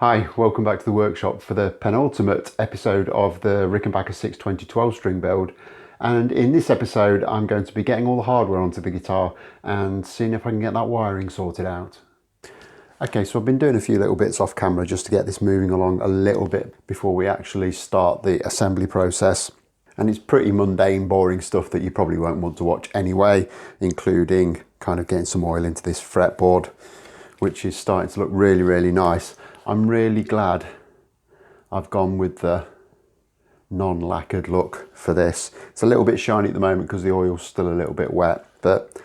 Hi, welcome back to the workshop for the penultimate episode of the Rickenbacker 62012 string build. And in this episode, I'm going to be getting all the hardware onto the guitar and seeing if I can get that wiring sorted out. Okay, so I've been doing a few little bits off camera just to get this moving along a little bit before we actually start the assembly process. And it's pretty mundane, boring stuff that you probably won't want to watch anyway, including kind of getting some oil into this fretboard, which is starting to look really, really nice. I'm really glad I've gone with the non-lacquered look for this. It's a little bit shiny at the moment because the oil's still a little bit wet, but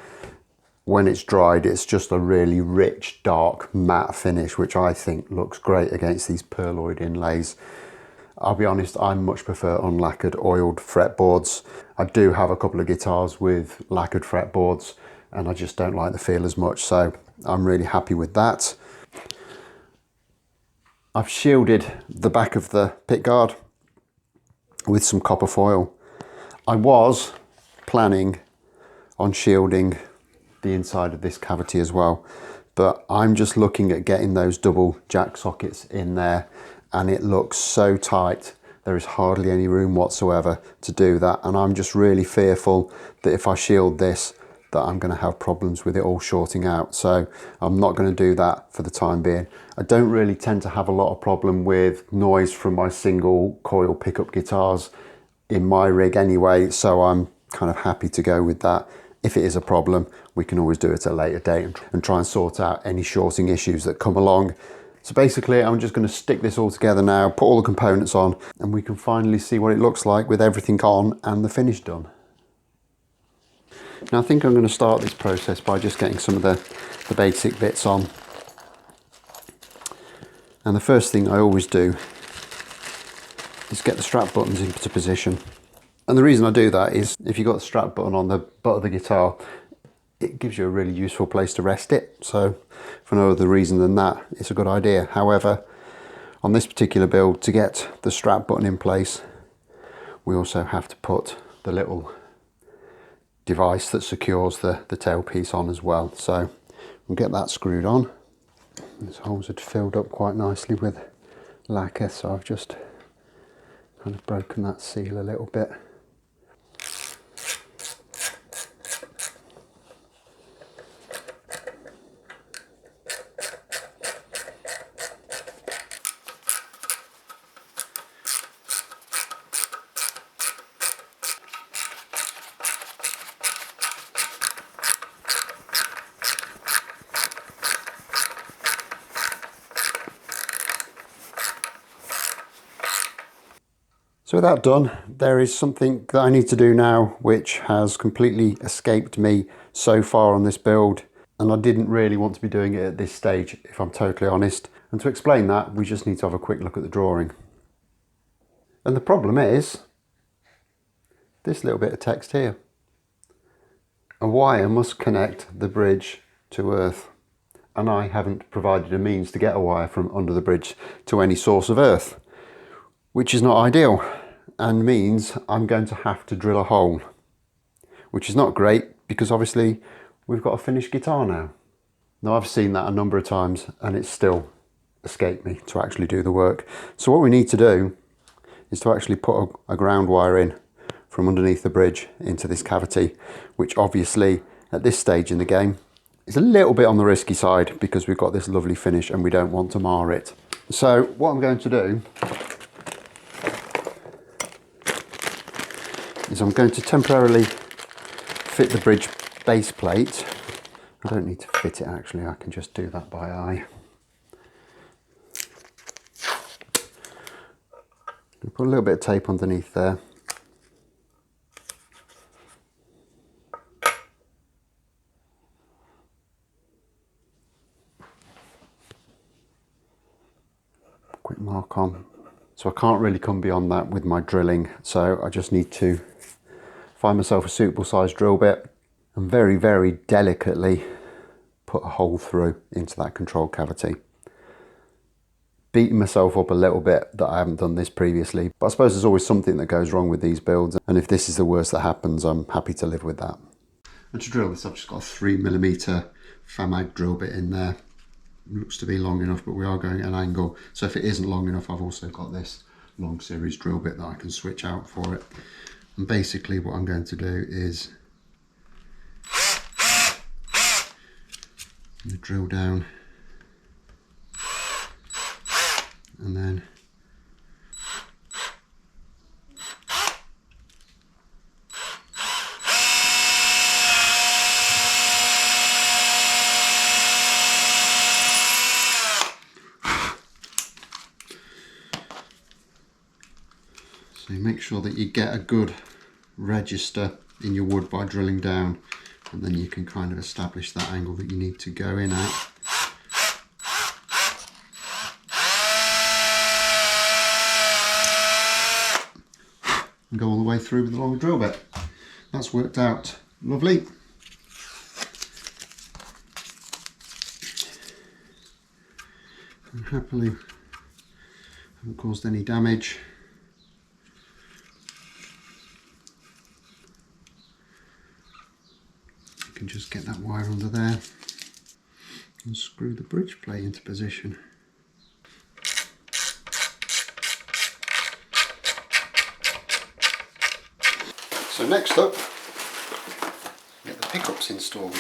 when it's dried, it's just a really rich, dark, matte finish, which I think looks great against these pearloid inlays. I'll be honest, I much prefer unlacquered oiled fretboards. I do have a couple of guitars with lacquered fretboards and I just don't like the feel as much, so I'm really happy with that. I've shielded the back of the pickguard with some copper foil. I was planning on shielding the inside of this cavity as well, but I'm just looking at getting those double jack sockets in there and it looks so tight. There is hardly any room whatsoever to do that, and I'm just really fearful that if I shield this that I'm going to have problems with it all shorting out, so I'm not going to do that for the time being. I don't really tend to have a lot of problem with noise from my single coil pickup guitars in my rig anyway, so I'm kind of happy to go with that. If it is a problem, we can always do it at a later date and try and sort out any shorting issues that come along. So basically I'm just going to stick this all together now, put all the components on, and we can finally see what it looks like with everything on and the finish done. Now I think I'm going to start this process by just getting some of the basic bits on. And the first thing I always do is get the strap buttons into position. And the reason I do that is if you've got the strap button on the butt of the guitar, it gives you a really useful place to rest it. So for no other reason than that, it's a good idea. However, on this particular build, to get the strap button in place, we also have to put the little device that secures the tailpiece on as well. So we'll get that screwed on. These holes had filled up quite nicely with lacquer, so I've just kind of broken that seal a little bit. So with that done, there is something that I need to do now which has completely escaped me so far on this build, and I didn't really want to be doing it at this stage, if I'm totally honest. And to explain that, we just need to have a quick look at the drawing. And the problem is this little bit of text here. A wire must connect the bridge to earth, and I haven't provided a means to get a wire from under the bridge to any source of earth, which is not ideal and means I'm going to have to drill a hole, which is not great because obviously we've got a finished guitar now. Now I've seen that a number of times and it's still escaped me to actually do the work. So what we need to do is to actually put a ground wire in from underneath the bridge into this cavity, which obviously at this stage in the game is a little bit on the risky side because we've got this lovely finish and we don't want to mar it. So what I'm going to do is I'm going to temporarily fit the bridge base plate. I don't need to fit it actually, I can just do that by eye. Put a little bit of tape underneath there. Quick mark on. So I can't really come beyond that with my drilling, so I just need to find myself a suitable size drill bit and very, very delicately put a hole through into that control cavity. Beating myself up a little bit that I haven't done this previously, but I suppose there's always something that goes wrong with these builds, and if this is the worst that happens, I'm happy to live with that. And to drill this, I've just got a 3mm Famag drill bit in there. looks to be long enough, but we are going at an angle. So if it isn't long enough, I've also got this long series drill bit that I can switch out for it. And basically what I'm going to do is drill down and then so you make sure that you get a good register in your wood by drilling down, and then you can kind of establish that angle that you need to go in at. And go all the way through with the long drill bit. That's worked out lovely. And happily haven't caused any damage. You can just get that wire under there and screw the bridge plate into position. So next up, get the pickups installed.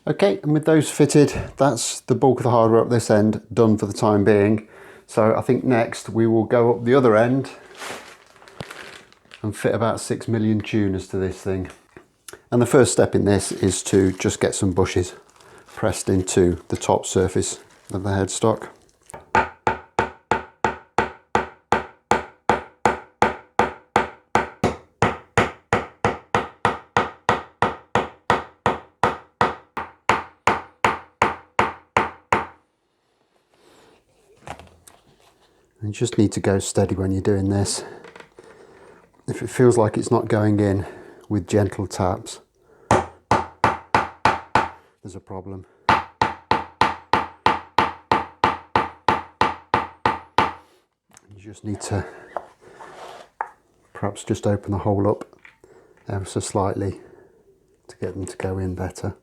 Okay, and with those fitted, that's the bulk of the hardware up this end done for the time being. So I think next we will go up the other end and fit about 6 million tuners to this thing. And the first step in this is to just get some bushes pressed into the top surface of the headstock. You just need to go steady when you're doing this. If it feels like it's not going in with gentle taps, there's a problem. You just need to perhaps just open the hole up ever so slightly to get them to go in better.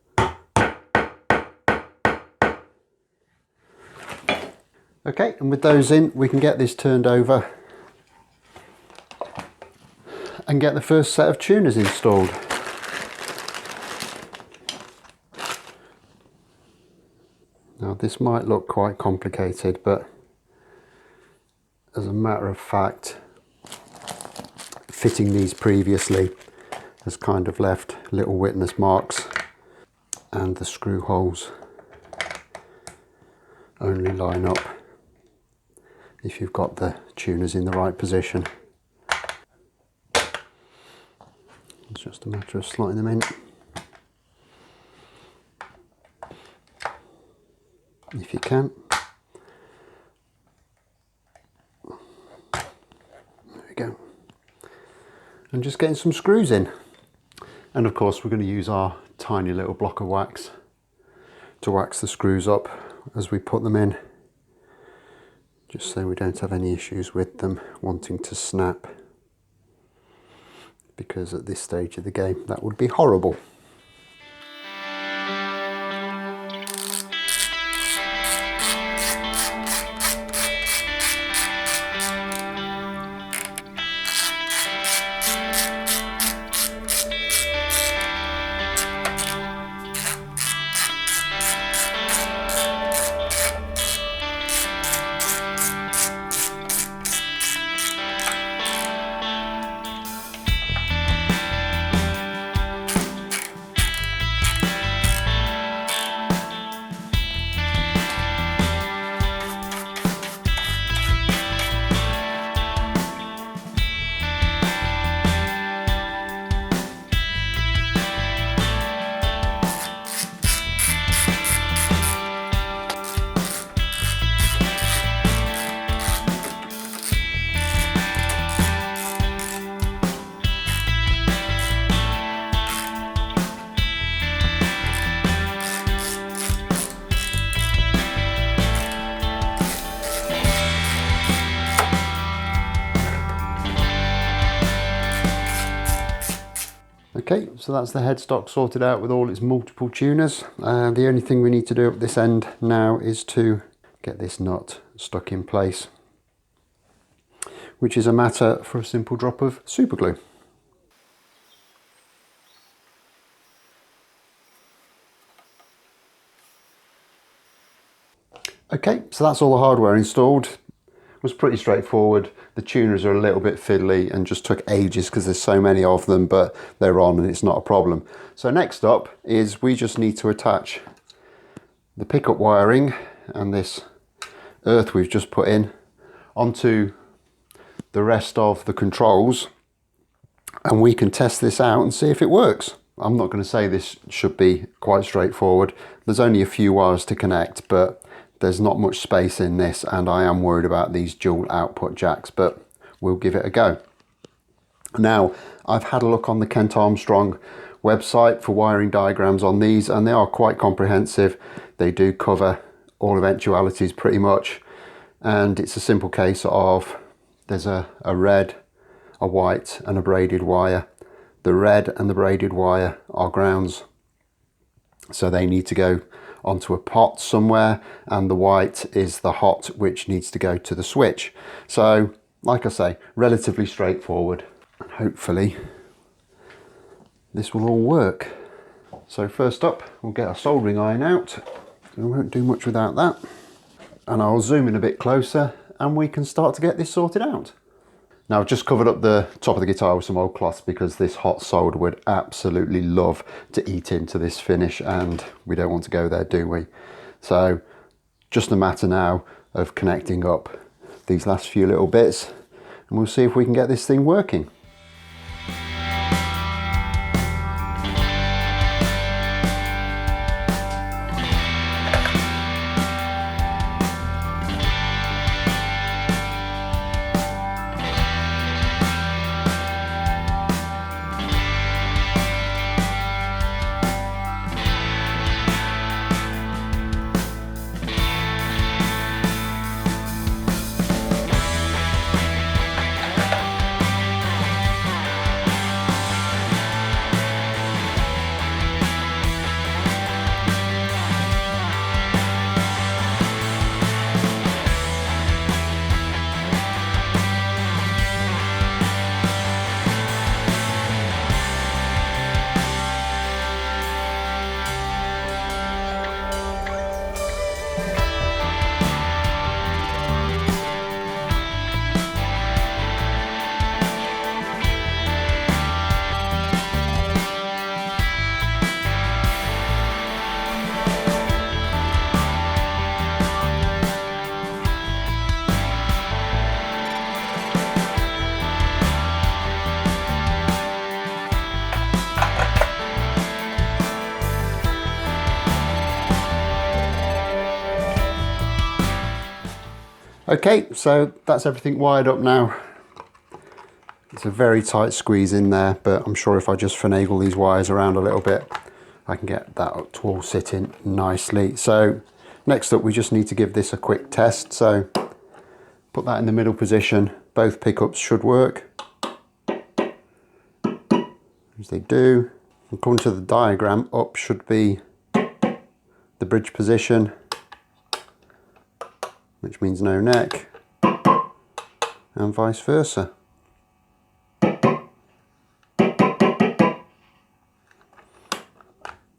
Okay, and with those in, we can get this turned over and get the first set of tuners installed. Now this might look quite complicated, but as a matter of fact, fitting these previously has kind of left little witness marks, and the screw holes only line up if you've got the tuners in the right position. It's just a matter of slotting them in. If you can. There we go. And just getting some screws in. And of course we're going to use our tiny little block of wax to wax the screws up as we put them in, just so we don't have any issues with them wanting to snap, because at this stage of the game that would be horrible. Okay, so that's the headstock sorted out with all its multiple tuners. The only thing we need to do at this end now is to get this nut stuck in place, which is a matter for a simple drop of super glue. Okay, so that's all the hardware installed. It was pretty straightforward. The tuners are a little bit fiddly and just took ages because there's so many of them, but they're on and it's not a problem. So next up is we just need to attach the pickup wiring and this earth we've just put in onto the rest of the controls, and we can test this out and see if it works. I'm not going to say this should be quite straightforward. There's only a few wires to connect, but there's not much space in this, and I am worried about these dual output jacks, but we'll give it a go. Now, I've had a look on the Kent Armstrong website for wiring diagrams on these, and they are quite comprehensive. They do cover all eventualities pretty much, and it's a simple case of there's a red, a white and a braided wire. The red and the braided wire are grounds, so they need to go onto a pot somewhere, and the white is the hot, which needs to go to the switch. So like I say, relatively straightforward. Hopefully this will all work. So first up, we'll get a soldering iron out. We won't do much without that. And I'll zoom in a bit closer and we can start to get this sorted out. Now, I've just covered up the top of the guitar with some old cloths because this hot solder would absolutely love to eat into this finish, and we don't want to go there, do we? So just a matter now of connecting up these last few little bits, and we'll see if we can get this thing working. Okay, so that's everything wired up now. It's a very tight squeeze in there, but I'm sure if I just finagle these wires around a little bit, I can get that to all sit in nicely. So next up, we just need to give this a quick test. So put that in the middle position. Both pickups should work, as they do. According to the diagram, up should be the bridge position, which means no neck, and vice versa.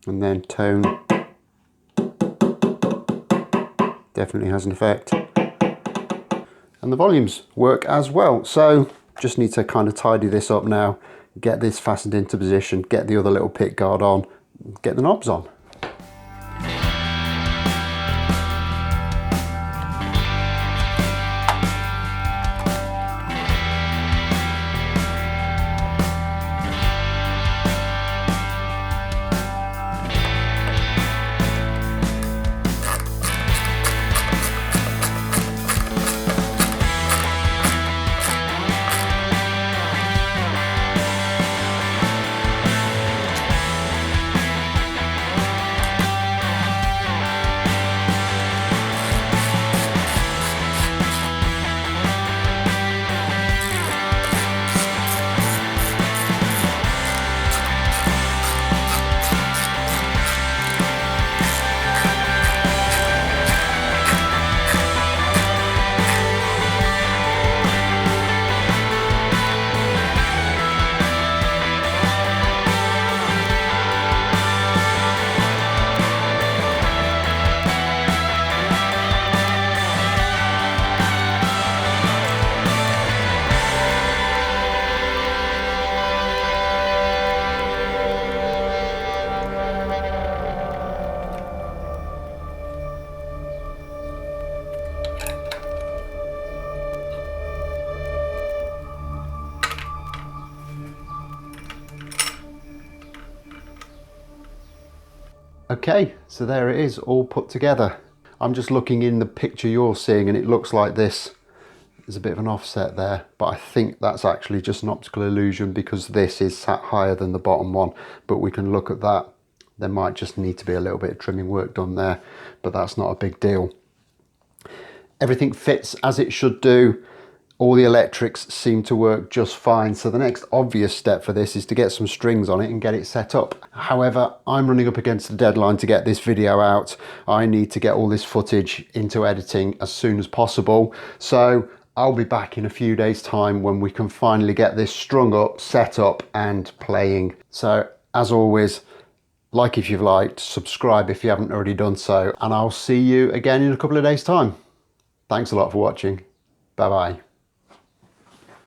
And then tone definitely has an effect. And the volumes work as well. So just need to kind of tidy this up now, get this fastened into position, get the other little pick guard on, get the knobs on. Okay, so there it is, all put together. I'm just looking in the picture you're seeing and it looks like this. There's a bit of an offset there, but I think that's actually just an optical illusion because this is sat higher than the bottom one, but we can look at that. There might just need to be a little bit of trimming work done there, but that's not a big deal. Everything fits as it should do. All the electrics seem to work just fine. So the next obvious step for this is to get some strings on it and get it set up. However, I'm running up against the deadline to get this video out. I need to get all this footage into editing as soon as possible. So I'll be back in a few days' time when we can finally get this strung up, set up and playing. So as always, like if you've liked, subscribe if you haven't already done so, and I'll see you again in a couple of days' time. Thanks a lot for watching. Bye bye.